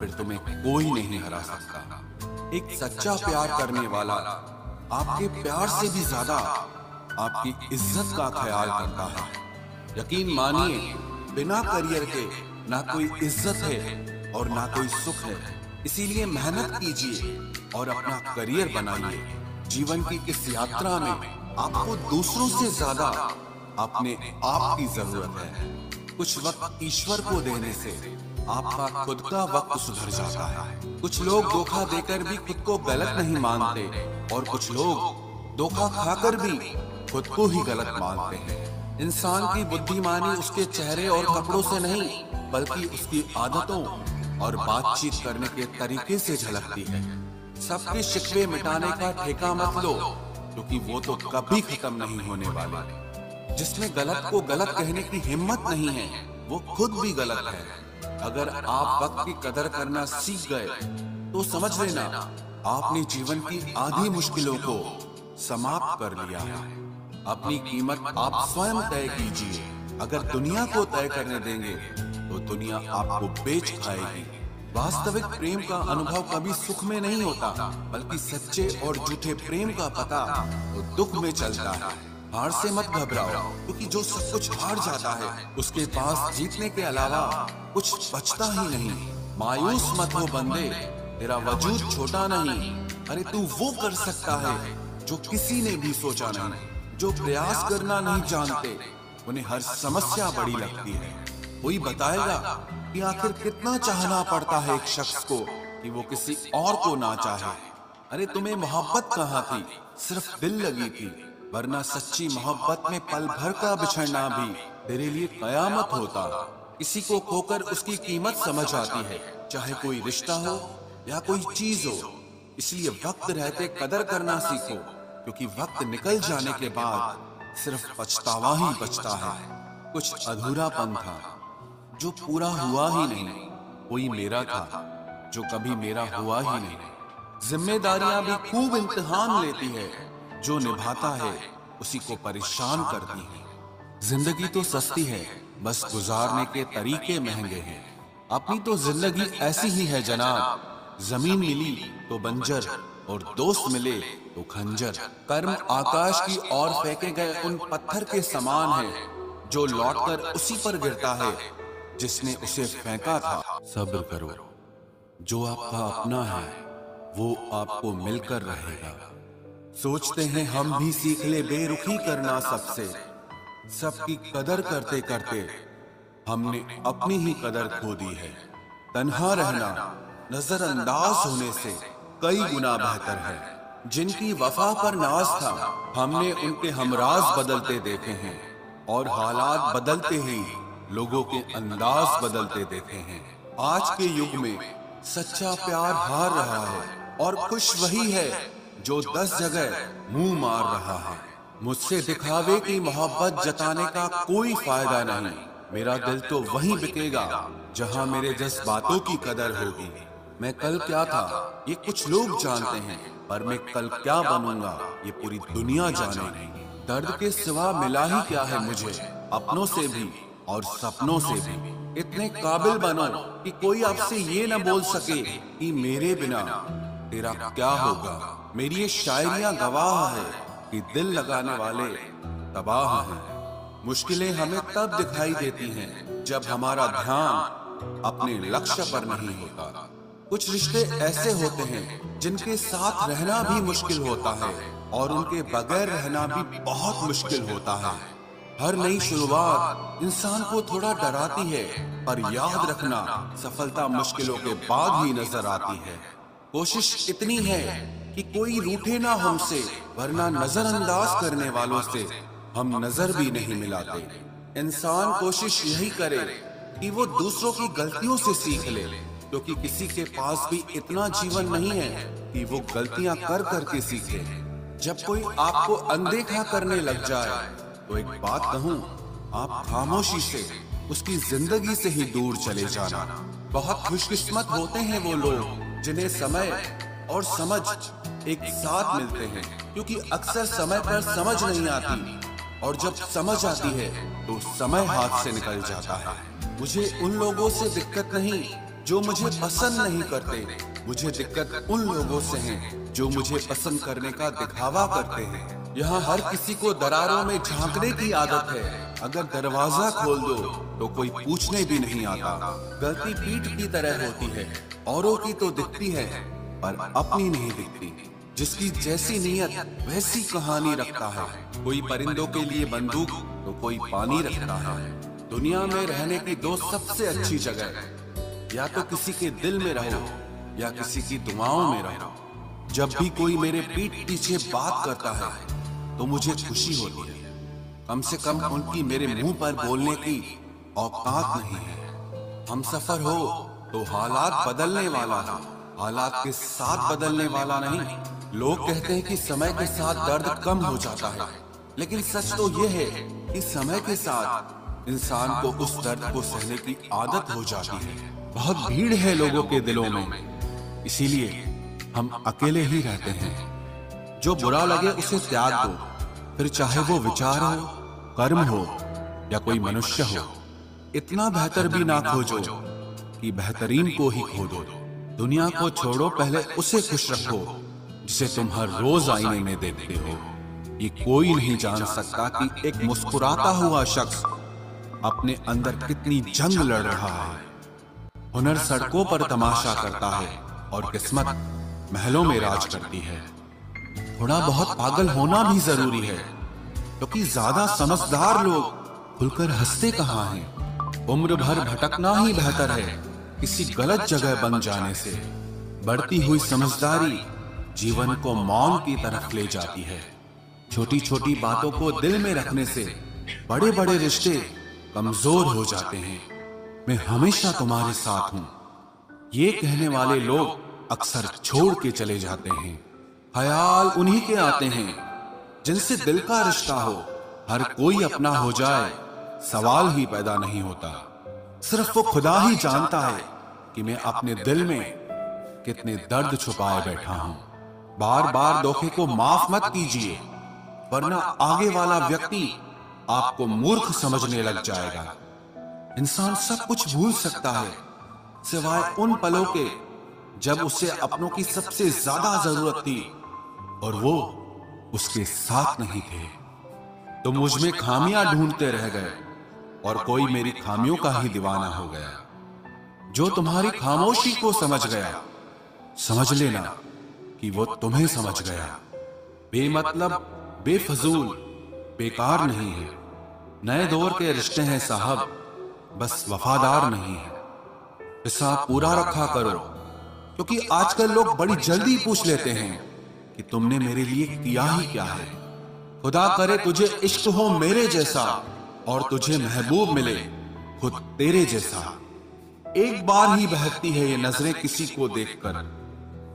फिर तुम्हें कोई नहीं हरा सकता। एक सच्चा प्यार करने वाला आपके प्यार से भी ज्यादा आपकी इज्जत का ख्याल करता है। यकीन मानिए, बिना करियर के ना कोई इज्जत है और ना कोई सुख है। इसीलिए मेहनत कीजिए और अपना करियर बनाइए। जीवन की इस यात्रा में आपको दूसरों से ज्यादा अपने आप की जरूरत है। कुछ वक्त ईश्वर को देने से आपका खुद का वक्त सुधर जाता है। कुछ लोग धोखा देकर भी खुद को गलत नहीं मानते और कुछ लोग धोखा खाकर भी खुद को ही गलत मानते हैं। इंसान की बुद्धिमानी उसके चेहरे और कपड़ों से नहीं, बल्कि उसकी आदतों और बातचीत करने के तरीके से झलकती है। सबके शिकवे मिटाने का ठेका मत लो, क्योंकि वो तो कभी खत्म नहीं होने वाले। जिसमें गलत को गलत कहने की हिम्मत नहीं है, वो खुद भी गलत है। अगर आप वक्त की कदर करना सीख गए तो समझ लेना आपने जीवन की आधी मुश्किलों को समाप्त कर लिया है। अपनी कीमत आप स्वयं तय कीजिए। अगर दुनिया को तय करने देंगे तो दुनिया आपको बेच खाएगी। वास्तविक प्रेम का अनुभव कभी सुख में नहीं होता, बल्कि सच्चे और झूठे प्रेम का पता तो दुख में चलता है। हार से मत घबराओ, क्योंकि जो सब कुछ हार जाता है उसके पास जीतने के अलावा कुछ बचता ही नहीं। मायूस मत हो बंदे, तेरा वजूद छोटा नहीं। अरे तू वो कर सकता है जो किसी ने भी सोचा नहीं। जो प्रयास करना नहीं जानते उन्हें हर समस्या बड़ी लगती है। कोई बताएगा कि आखिर कितना चाहना पड़ता है एक शख्स को कि वो किसी और को ना चाहे। अरे तुम्हें मोहब्बत कहाँ थी, सिर्फ दिल लगी थी, वरना सच्ची मोहब्बत में पल भर का बिछड़ना भी तेरे लिए कयामत होता। किसी को खोकर उसकी कीमत समझ आती है, चाहे कोई रिश्ता हो या कोई चीज हो। इसलिए वक्त रहते कदर करना सीखो, क्योंकि वक्त निकल जाने के बाद सिर्फ पछतावा ही बचता है। कुछ अधूरापन था जो पूरा हुआ ही नहीं। कोई मेरा था जो कभी मेरा हुआ ही नहीं। जिम्मेदारियां भी खूब इम्तिहान लेती है, जो निभाता है उसी को परेशान करती है। जिंदगी तो सस्ती है, बस गुजारने के तरीके महंगे हैं। अपनी तो जिंदगी ऐसी ही है जनाब, जमीन मिली तो बंजर और दोस्त मिले तो खंजर। कर्म आकाश की ओर फेंके गए उन पत्थर के समान है, जो लौटकर उसी पर गिरता है जिसने उसे फेंका था। सब्र करो, जो आपका अपना है वो आपको मिलकर रहेगा। सोचते हैं हम भी सीख ले बेरुखी करना सबसे। सबकी कदर करते करते हमने अपनी ही कदर खो दी है। तन्हा रहना नजरअंदाज होने से कई गुना बेहतर है। जिनकी वफा पर नाज था, हमने उनके हमराज बदलते देखे हैं, और हालात बदलते ही लोगों के अंदाज बदलते देखे हैं। आज के युग में सच्चा प्यार हार रहा है और खुश वही है जो 10 जगह मुंह मार रहा है। मुझसे दिखावे की मोहब्बत जताने का कोई फायदा नहीं। मेरा दिल तो वहीं बिकेगा जहां मेरे जज्बातों की कदर होगी। मैं कल क्या था ये कुछ लोग जानते हैं, पर मैं कल क्या बनूंगा ये पूरी दुनिया जाने। दर्द के सिवा मिला ही क्या है मुझे, अपनों से भी और सपनों से भी। इतने काबिल बनो कि कोई आपसे ये न बोल सके कि मेरे बिना तेरा क्या होगा। मेरी ये शायरियां गवाह है कि दिल लगाने वाले तबाह हैं। मुश्किलें हमें तब दिखाई देती हैं जब हमारा ध्यान अपने लक्ष्य पर नहीं होता। कुछ रिश्ते ऐसे होते हैं जिनके साथ रहना भी मुश्किल होता है और उनके बगैर रहना भी बहुत मुश्किल होता है। हर नई शुरुआत इंसान को थोड़ा डराती है, पर याद रखना सफलता मुश्किलों के बाद ही नजर आती है। कोशिश इतनी है कि कोई रूठे ना हमसे, वरना नजरअंदाज करने वालों से हम नजर भी नहीं मिलाते। इंसान कोशिश यही करे कि वो दूसरों की गलतियों से सीख ले, क्योंकि किसी के पास भी इतना जीवन नहीं है कि वो गलतियां कर करके सीखे। जब कोई आपको अनदेखा करने लग जाए तो एक बात कहूं, आप खामोशी से उसकी जिंदगी से ही दूर चले जाना। बहुत खुशकिस्मत होते हैं वो लोग जिन्हें समय और समझ एक साथ मिलते हैं, क्योंकि अक्सर समय पर समझ नहीं आती और जब समझ आती है तो समय हाथ से निकल जाता है। मुझे उन लोगों से दिक्कत नहीं जो मुझे पसंद नहीं करते। मुझे दिक्कत उन लोगों से है जो मुझे पसंद करने का दिखावा करते हैं। यहाँ हर किसी को दरारों में झांकने की आदत है। अगर दरवाजा खोल दो तो कोई पूछने भी नहीं आता। गलती पीठ की तरह होती है, औरों की तो दिखती है पर अपनी नहीं दिखती। जिसकी जैसी नीयत वैसी कहानी रखता है। कोई परिंदों के लिए बंदूक तो कोई पानी रखता है। दुनिया में रहने की दो सबसे अच्छी जगह, या तो किसी के दिल में रहो या किसी की दुआओं में रहो। जब भी कोई मेरे पीठ पीछे बात करता है तो मुझे खुशी होती है। कम से कम उनकी मेरे मुंह पर बोलने की औकात नहीं है। हम सफर हो तो हालात बदलने वाला हो, हालात के साथ बदलने वाला नहीं। लोग कहते हैं कि समय के साथ दर्द कम हो जाता है, लेकिन सच तो यह है कि समय के साथ इंसान को उस दर्द को सहने की आदत हो जाती है। बहुत भीड़ है लोगों के दिलों में, इसीलिए हम अकेले ही रहते हैं। जो बुरा लगे उसे त्याग दो, फिर चाहे वो विचार हो, कर्म हो या कोई मनुष्य हो। इतना बेहतर भी ना खोजो कि बेहतरीन को ही खो दो। दुनिया को छोड़ो, पहले उसे खुश रखो जिसे तुम हर रोज आईने में देखते हो। ये कोई नहीं जान सकता कि एक मुस्कुराता हुआ शख्स अपने अंदर कितनी जंग लड़ रहा है। हुनर सड़कों पर तमाशा करता है और किस्मत महलों में राज करती है। थोड़ा बहुत पागल होना भी जरूरी है, क्योंकि ज्यादा समझदार लोग खुलकर हंसते कहाँ हैं। उम्र भर भटकना ही बेहतर है किसी गलत जगह बन जाने से। बढ़ती हुई समझदारी जीवन को मौन की तरफ ले जाती है। छोटी छोटी बातों को दिल में रखने से बड़े बड़े रिश्ते कमजोर हो जाते हैं। मैं हमेशा तुम्हारे साथ हूं, ये कहने वाले लोग अक्सर छोड़ के चले जाते हैं। ख्याल उन्हीं के आते हैं जिनसे दिल का रिश्ता हो। हर कोई अपना हो जाए सवाल ही पैदा नहीं होता। सिर्फ वो खुदा ही जानता है कि मैं अपने दिल में कितने दर्द छुपाए बैठा हूं। बार बार धोखे को माफ मत कीजिए, वरना आगे वाला व्यक्ति आपको मूर्ख समझने लग जाएगा। इंसान सब कुछ भूल सकता है सिवाय उन पलों के जब उसे अपनों की सबसे ज्यादा जरूरत थी और वो उसके साथ नहीं थे। तो मुझ में खामियां ढूंढते रह गए और कोई मेरी खामियों का ही दीवाना हो गया। जो तुम्हारी खामोशी को समझ गया, समझ लेना कि वो तुम्हें समझ गया। बेमतलब, बेफजूल, बेकार नहीं है। नए दौर के रिश्ते हैं साहब, बस वफादार नहीं है। हिसाब पूरा रखा करो, क्योंकि आजकल लोग बड़ी जल्दी पूछ लेते हैं कि तुमने मेरे लिए किया ही क्या है। खुदा करे तुझे इश्क हो मेरे जैसा और तुझे महबूब मिले खुद तेरे जैसा। एक बार ही बहकती है ये नजरें किसी को देखकर।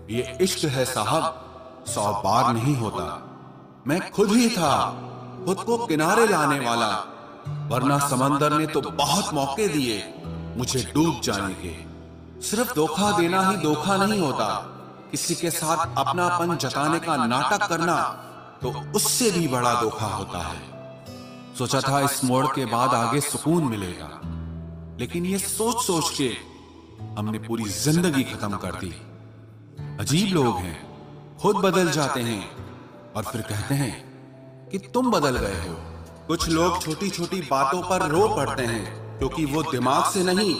ये इश्क है साहब, 100 बार नहीं होता। मैं खुद ही था खुद को किनारे लाने वाला, वरना समंदर ने तो बहुत मौके दिए मुझे डूब जाने के। सिर्फ धोखा देना ही धोखा नहीं होता, किसी के साथ अपनापन जताने का नाटक करना तो उससे भी बड़ा धोखा होता है। सोचा था इस मोड़ के बाद आगे सुकून मिलेगा, लेकिन ये सोच सोच के हमने पूरी जिंदगी खत्म कर दी। अजीब लोग हैं, खुद बदल जाते हैं और फिर कहते हैं कि तुम बदल गए हो। कुछ लोग छोटी छोटी बातों पर रो पड़ते हैं, क्योंकि वो दिमाग से नहीं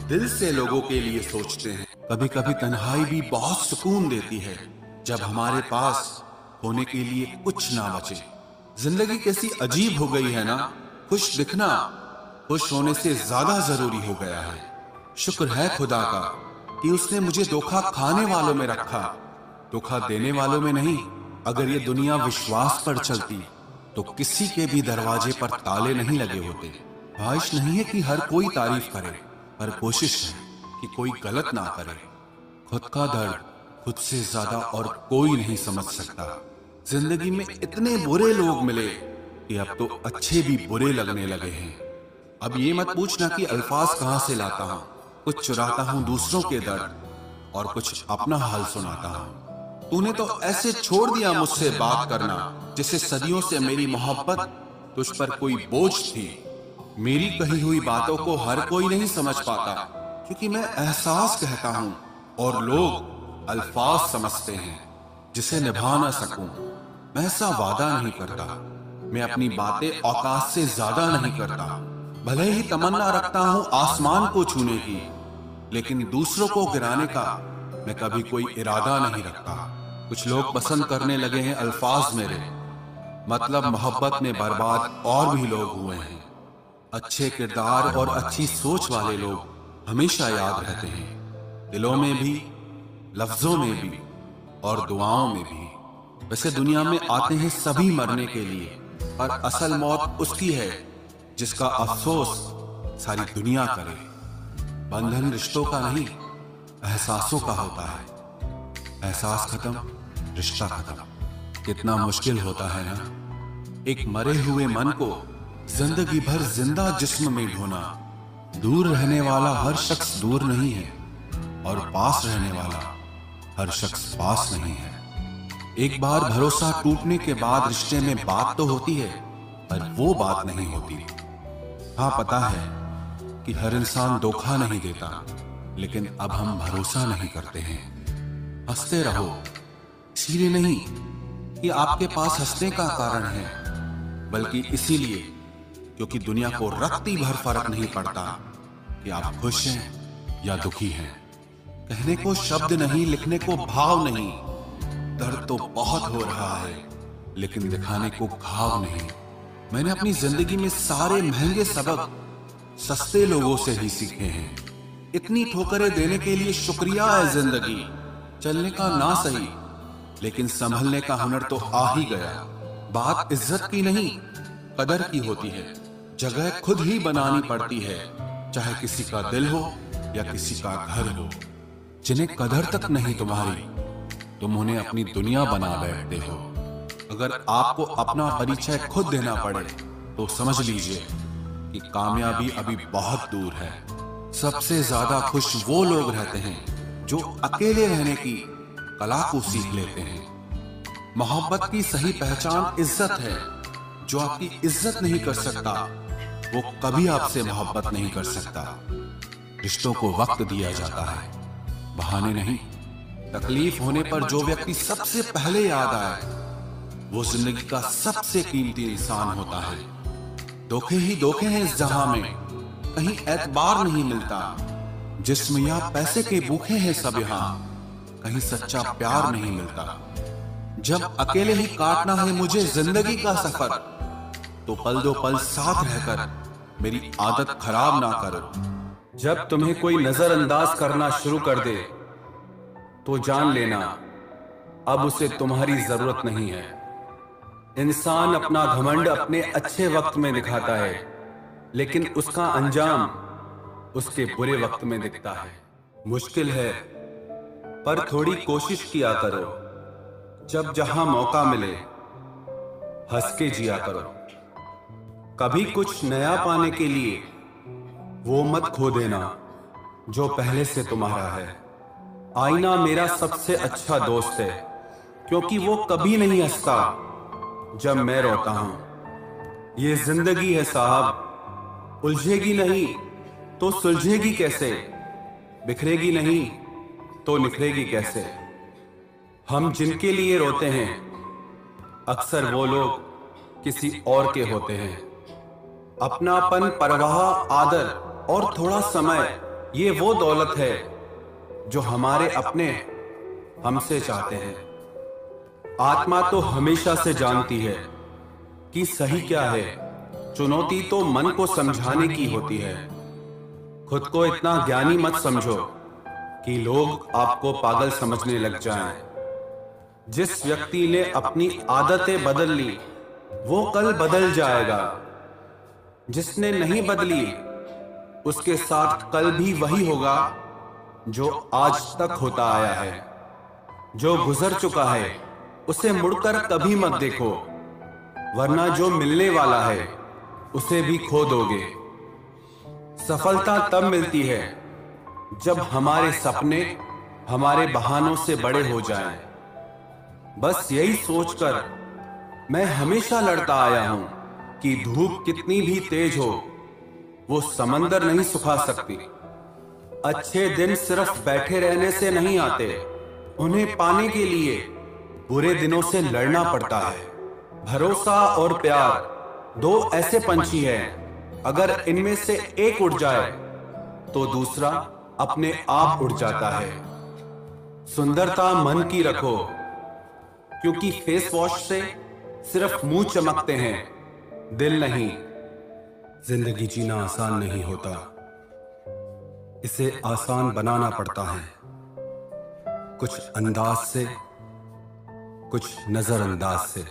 दिल से लोगों के लिए सोचते हैं। कभी कभी तन्हाई भी बहुत सुकून देती है, जब हमारे पास होने के लिए कुछ ना बचे। जिंदगी कैसी अजीब हो गई है ना। खुश दिखना खुश होने से ज्यादा जरूरी हो गया है। शुक्र है खुदा का कि उसने मुझे धोखा खाने वालों में रखा, धोखा देने वालों में नहीं। अगर ये दुनिया विश्वास पर चलती तो किसी के भी दरवाजे पर ताले नहीं लगे होते। ख्वाहिश नहीं है कि हर कोई तारीफ करे, पर कोशिश है कि कोई गलत ना करे। खुद का दर्द खुद से ज्यादा और कोई नहीं समझ सकता। जिंदगी में इतने बुरे लोग मिले कि अब तो अच्छे भी बुरे लगने लगे हैं। अब ये मत पूछना कि अल्फाज कहां से लाता हूं। कुछ चुराता हूं दूसरों के दर्द और कुछ अपना हाल सुनाता हूं। तूने तो ऐसे छोड़ दिया मुझसे बात करना, जिससे सदियों से मेरी मोहब्बत तुझ पर कोई बोझ थी। मेरी कही हुई बातों को हर कोई नहीं समझ पाता, क्योंकि मैं एहसास कहता हूं और लोग अल्फाज समझते हैं जिसे निभा ना सकूं। मैं ऐसा वादा नहीं करता, मैं अपनी बातें औकात से ज्यादा नहीं करता। भले ही तमन्ना रखता हूं आसमान को छूने की, लेकिन दूसरों को गिराने का मैं कभी कोई इरादा नहीं रखता। कुछ लोग पसंद करने लगे हैं अल्फाज मेरे, मतलब मोहब्बत में बर्बाद और भी लोग हुए हैं। अच्छे किरदार और अच्छी सोच वाले लोग हमेशा याद रहते हैं, दिलों में भी, लफ्जों में भी और दुआओं में भी। वैसे दुनिया में आते हैं सभी मरने के लिए, और असल मौत उसकी है जिसका अफसोस सारी दुनिया करे। बंधन रिश्तों का नहीं, एहसासों का होता है। एहसास खत्म, रिश्ता खत्म। कितना मुश्किल होता है ना, एक मरे हुए मन को जिंदगी भर जिंदा जिस्म में ढोना। दूर रहने वाला हर शख्स दूर नहीं है, और पास रहने वाला हर शख्स पास नहीं है। एक बार भरोसा टूटने के बाद रिश्ते में बात तो होती है, पर वो बात नहीं होती। हाँ, पता है कि हर इंसान धोखा नहीं देता, लेकिन अब हम भरोसा नहीं करते हैं। हंसते रहो, इसीलिए नहीं कि आपके पास हंसने का कारण है, बल्कि इसीलिए क्योंकि दुनिया को रत्ती भर फर्क नहीं पड़ता कि आप खुश हैं या दुखी हैं। कहने को शब्द नहीं, लिखने को भाव नहीं। दर्द तो बहुत हो रहा है, लेकिन दिखाने को घाव नहीं। मैंने अपनी जिंदगी में सारे महंगे सबक सस्ते लोगों से ही सीखे हैं। इतनी ठोकरें देने के लिए शुक्रिया है जिंदगी। चलने का ना सही, लेकिन संभलने का हुनर तो आ ही गया। बात इज्जत की नहीं, कदर की होती है। जगह खुद ही बनानी पड़ती है, चाहे किसी का दिल हो या किसी का घर हो। जिन्हें कदर तक नहीं तुम्हारी, तुम उन्हें अपनी दुनिया बना बैठते हो। अगर आपको अपना परिचय खुद देना पड़े तो समझ लीजिए कि कामयाबी अभी बहुत दूर है। सबसे ज्यादा खुश वो लोग रहते हैं जो अकेले रहने की कला को सीख लेते हैं। मोहब्बत की सही पहचान इज्जत है। जो आपकी इज्जत नहीं कर सकता, वो कभी आपसे मोहब्बत नहीं कर सकता। रिश्तों को वक्त दिया जाता है, बहाने नहीं। तकलीफ होने पर जो व्यक्ति सबसे पहले याद आए, वो जिंदगी का सबसे कीमती इंसान होता है। धोखे ही धोखे हैं इस जहां में, कहीं एतबार नहीं मिलता। जिस्म या पैसे के भूखे हैं सब यहाँ, कहीं सच्चा प्यार नहीं मिलता। जब अकेले ही काटना है मुझे जिंदगी का सफर, तो पल दो पल साथ रहकर मेरी आदत खराब ना करो। जब तुम्हें कोई नजरअंदाज करना शुरू कर दे, तो जान लेना अब उसे तुम्हारी जरूरत नहीं है। इंसान अपना घमंड अपने अच्छे वक्त में दिखाता है, लेकिन उसका अंजाम उसके बुरे वक्त में दिखता है। मुश्किल है, पर थोड़ी कोशिश किया करो। जब जहां मौका मिले, हंस के जिया करो। कभी कुछ नया पाने के लिए वो मत खो देना जो पहले से तुम्हारा है। आईना मेरा सबसे अच्छा दोस्त है, क्योंकि वो कभी नहीं हंसता जब मैं रोता हूं। ये जिंदगी है साहब, उलझेगी नहीं तो सुलझेगी कैसे, बिखरेगी नहीं तो निखरेगी कैसे। हम जिनके लिए रोते हैं, अक्सर वो लोग किसी और के होते हैं। अपनापन, परवाह, आदर और थोड़ा समय, ये वो दौलत है जो हमारे अपने हमसे चाहते हैं। आत्मा तो हमेशा से जानती है कि सही क्या है। चुनौती तो मन को समझाने की होती है। खुद को इतना ज्ञानी मत समझो कि लोग आपको पागल समझने लग जाएं। जिस व्यक्ति ने अपनी आदतें बदल ली, वो कल बदल जाएगा। जिसने नहीं बदली, उसके साथ कल भी वही होगा जो आज तक होता आया है। जो गुजर चुका है, उसे मुड़कर कभी मत देखो, वरना जो मिलने वाला है उसे भी खो दोगे। सफलता तब मिलती है जब हमारे सपने हमारे बहानों से बड़े हो जाएं। बस यही सोचकर मैं हमेशा लड़ता आया हूं कि धूप कितनी भी तेज हो, वो समंदर नहीं सुखा सकती। अच्छे दिन सिर्फ बैठे रहने से नहीं आते, उन्हें पाने के लिए बुरे दिनों से लड़ना पड़ता है। भरोसा और प्यार दो ऐसे पंछी हैं, अगर इनमें से एक उड़ जाए तो दूसरा अपने आप उड़ जाता है। सुंदरता मन की रखो, क्योंकि फेस वॉश से सिर्फ मुंह चमकते हैं, दिल नहीं। जिंदगी जीना आसान नहीं होता, इसे आसान बनाना पड़ता है, कुछ अंदाज से, कुछ नजरअंदाज से।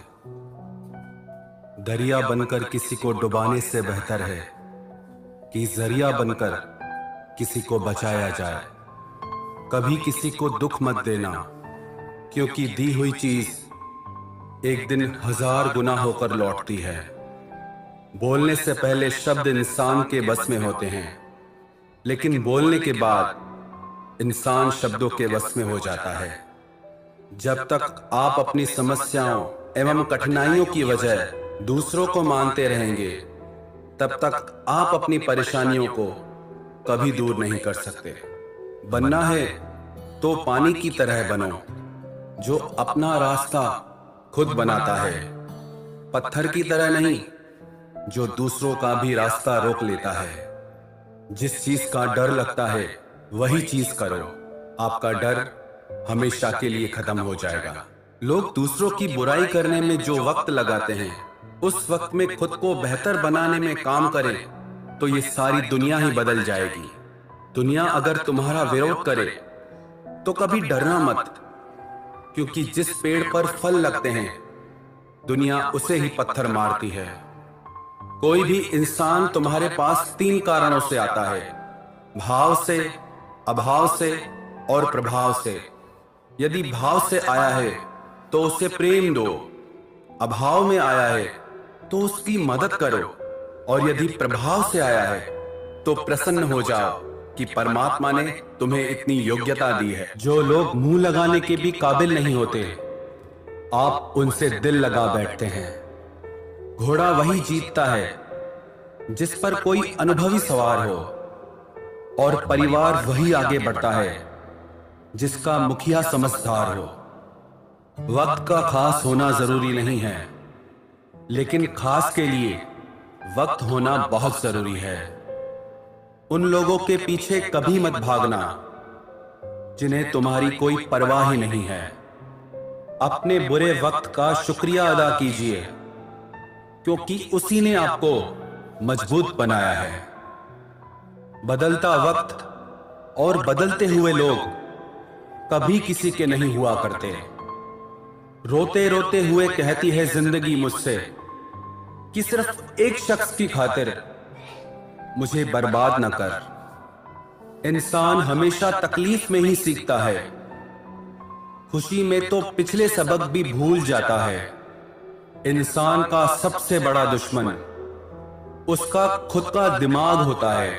दरिया बनकर किसी को डुबाने से बेहतर है कि जरिया बनकर किसी को बचाया जाए। कभी किसी को दुख मत देना, क्योंकि दी हुई चीज एक दिन 1000 गुना होकर लौटती है। बोलने से पहले शब्द इंसान के बस में होते हैं, लेकिन बोलने के बाद इंसान शब्दों के बस में हो जाता है। जब तक आप अपनी समस्याओं एवं कठिनाइयों की वजह दूसरों को मानते रहेंगे, तब तक आप अपनी परेशानियों को कभी दूर नहीं कर सकते। बनना है तो पानी की तरह बनो, जो अपना रास्ता खुद बनाता है, पत्थर की तरह नहीं, जो दूसरों का भी रास्ता रोक लेता है। जिस चीज का डर लगता है वही चीज करो, आपका डर हमेशा के लिए खत्म हो जाएगा। लोग दूसरों की बुराई करने में जो वक्त लगाते हैं, उस वक्त में खुद को बेहतर बनाने में काम करें तो ये सारी दुनिया ही बदल जाएगी। दुनिया अगर तुम्हारा विरोध करे तो कभी डरना मत, क्योंकि जिस पेड़ पर फल लगते हैं दुनिया उसे ही पत्थर मारती है। कोई भी इंसान तुम्हारे पास 3 कारणों से आता है, भाव से, अभाव से और प्रभाव से। यदि भाव से आया है तो उसे प्रेम दो, अभाव में आया है तो उसकी मदद करो, और यदि प्रभाव से आया है तो प्रसन्न हो जाओ कि परमात्मा ने तुम्हें इतनी योग्यता दी है। जो लोग मुंह लगाने के भी काबिल नहीं होते, आप उनसे दिल लगा बैठते हैं। घोड़ा वही जीतता है जिस पर कोई अनुभवी सवार हो, और परिवार वही आगे बढ़ता है जिसका मुखिया समझदार हो। वक्त का खास होना जरूरी नहीं है, लेकिन खास के लिए वक्त होना बहुत जरूरी है। उन लोगों के पीछे कभी मत भागना जिन्हें तुम्हारी कोई परवाह ही नहीं है। अपने बुरे वक्त का शुक्रिया अदा कीजिए, क्योंकि उसी ने आपको मजबूत बनाया है। बदलता वक्त और बदलते हुए लोग कभी किसी के नहीं हुआ करते। रोते रोते हुए कहती है जिंदगी मुझसे कि सिर्फ एक शख्स की खातिर मुझे बर्बाद न कर। इंसान हमेशा तकलीफ में ही सीखता है, खुशी में तो पिछले सबक भी भूल जाता है। इंसान का सबसे बड़ा दुश्मन उसका खुद का दिमाग होता है,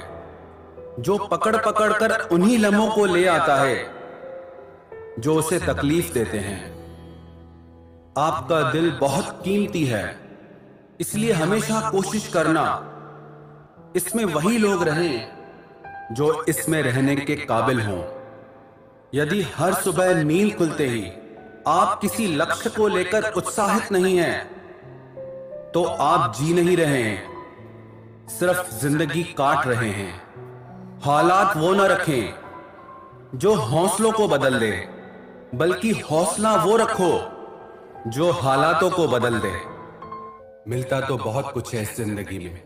जो पकड़ पकड़ कर उन्हीं लम्हों को ले आता है जो उसे तकलीफ देते हैं। आपका दिल बहुत कीमती है, इसलिए हमेशा कोशिश करना इसमें वही लोग रहें जो इसमें रहने के काबिल हों। यदि हर सुबह नींद खुलते ही आप किसी लक्ष्य को लेकर उत्साहित नहीं हैं, तो आप जी नहीं रहे हैं, सिर्फ जिंदगी काट रहे हैं। हालात वो न रखें जो हौसलों को बदल दे, बल्कि हौसला वो रखो जो हालातों को बदल दे। मिलता तो बहुत कुछ है इस जिंदगी में,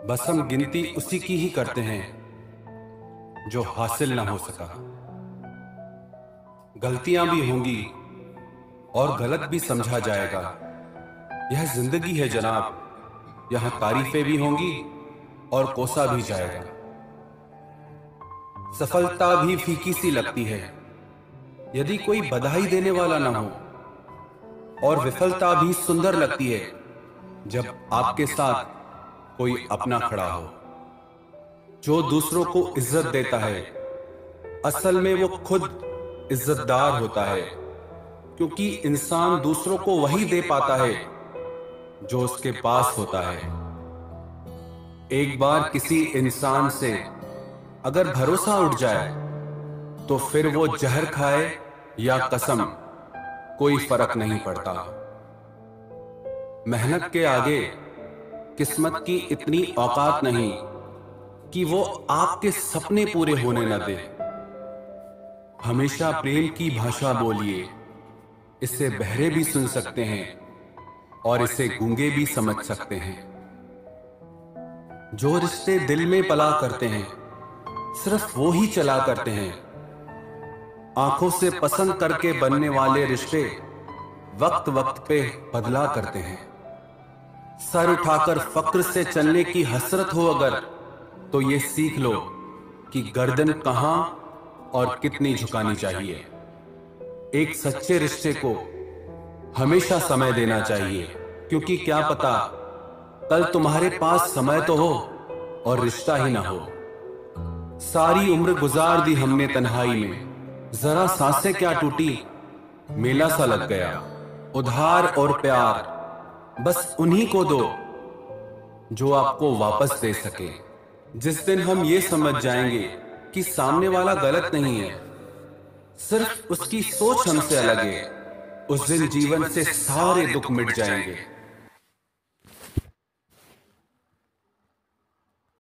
बस हम गिनती उसी की ही करते हैं जो हासिल ना हो सका। गलतियां भी होंगी और गलत भी समझा जाएगा। यह जिंदगी है जनाब, यहां तारीफें भी होंगी और कोसा भी जाएगा। सफलता भी फीकी सी लगती है यदि कोई बधाई देने वाला ना हो, और विफलता भी सुंदर लगती है जब आपके साथ कोई अपना खड़ा हो। जो दूसरों को इज्जत देता है, असल में वो खुद इज्जतदार होता है, क्योंकि इंसान दूसरों को वही दे पाता है जो उसके पास होता है। एक बार किसी इंसान से अगर भरोसा उठ जाए तो फिर वो जहर खाए या कसम, कोई फर्क नहीं पड़ता। मेहनत के आगे किस्मत की इतनी औकात नहीं कि वो आपके सपने पूरे होने न दे। हमेशा प्रेम की भाषा बोलिए, इससे बहरे भी सुन सकते हैं और इसे गूंगे भी समझ सकते हैं। जो रिश्ते दिल में पला करते हैं सिर्फ वो ही चला करते हैं। आंखों से पसंद करके बनने वाले रिश्ते वक्त वक्त पे बदला करते हैं। सर उठाकर फक्र से चलने की हसरत हो अगर, तो ये सीख लो कि गर्दन कहां और कितनी झुकानी चाहिए। एक सच्चे रिश्ते को हमेशा समय देना चाहिए, क्योंकि क्या पता कल तुम्हारे पास समय तो हो और रिश्ता ही ना हो। सारी उम्र गुजार दी हमने तन्हाई में, जरा सांसें क्या टूटी, मेला सा लग गया। उधार और प्यार बस उन्हीं को दो जो आपको वापस दे सके। जिस दिन हम ये समझ जाएंगे कि सामने वाला गलत नहीं है, सिर्फ उसकी सोच हमसे अलग है, उस दिन जीवन से सारे दुख मिट जाएंगे।